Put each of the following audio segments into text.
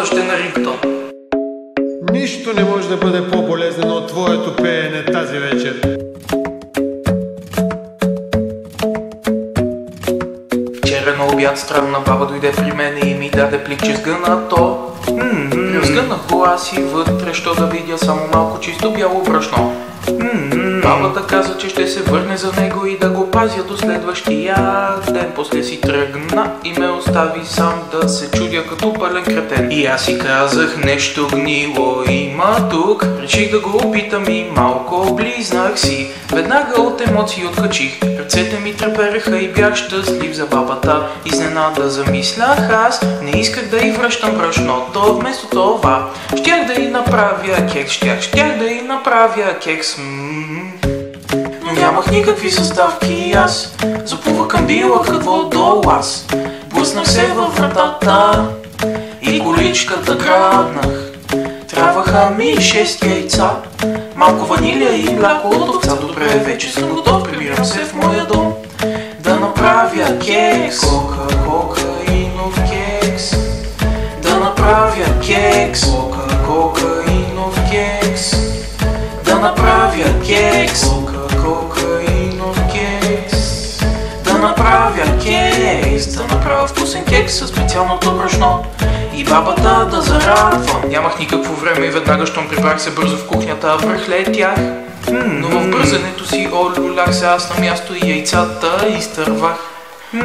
още на рингтон. Нищо не може да бъде по-болезнено от твоето пеене тази вечер. Вчера на обяд странна баба дойде при мене и ми даде пликче с гънато. Разгънах го аз и вътре, що да видя само малко чисто бяло брашно. Бабата каза, че ще се върне за него и да го пазя до следващия ден. После си тръгна и ме остави сам да се чудя като пълен кретен. И аз си казах, нещо гнило има тук. Реших да го опитам и малко облизнах си. Веднага от емоции откачих. Ръцете ми трепереха и бях щастлив за бабата. Изненада замислях аз, не исках да й връщам брашното. Вместо това щях да й направя кекс, щях да й направя кекс. Но нямах никакви съставки аз. Заплувах към била какво долу аз. Блъснах се във вратата и количката грабнах. Трябваха ми 6 яйца, малко ванилия и мляко от овца. Добре, вече съм готов, прибирам се в моя дом да направя кекс. Кокаинов кекс. Да направя кекс. Кокаинов кекс. Да направя кекс. Кокаинов кекс. Да направя кекс. Да направя вкусен кекс със специалното брашно и бабата да зарадвам. Нямах никакво време и веднага, щом прибрах се бързо в кухнята, връхлетях. Но в бързането си олюлях се аз на място и яйцата изтървах.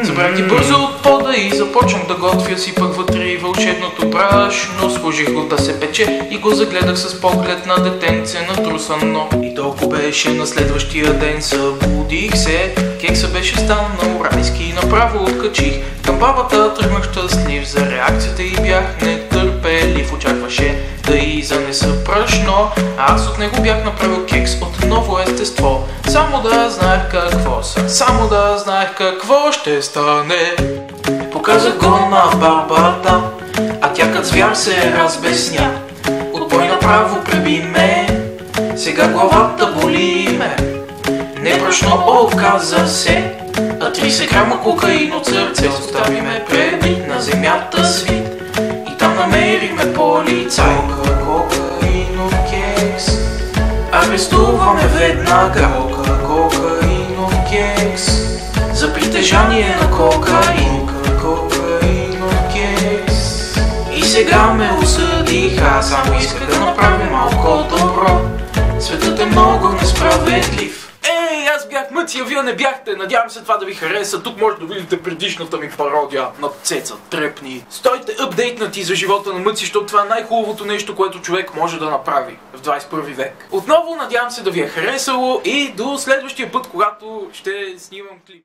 Събрах ги бързо от пода и започнах да готвя, сипах вътре и вълшебното брашно. Сложих го да се пече и го загледах с поглед на детенце натрусано. И толкова беше на следващия ден, събудих се. Кекса беше станал райски и направо откачих. Към бабата тръгнах щастлив, за реакцията и бях нетърпелив. Очакваше да й занеса брашно, а аз от него бях направил кекс от ново естество. Само да знаех какво са, само да знаех какво ще стане. Показах го на бабата, а тя като звяр се разбесня. От бой направо преби ме, сега главата боли ме. Не брашно оказа се, а 30 грама кокаин от сърце. Остави ме пребит на земята свит и там намериме полицай. Кокаинов кекс. Арестуваме веднага. Кокаинов кекс. За притежание на кокаин. Кокаинов кекс. И сега ме осъдиха, само исках да направя малко добро. Светът е много несправедлив. Аз бях Мъци, а вие не бяхте. Надявам се това да ви хареса. Тук може да видите предишната ми пародия на Цеца Трепни. Стойте апдейтнати за живота на Мъци, защото това е най-хубавото нещо, което човек може да направи в 21 век. Отново надявам се да ви е харесало и до следващия път, когато ще снимам клип.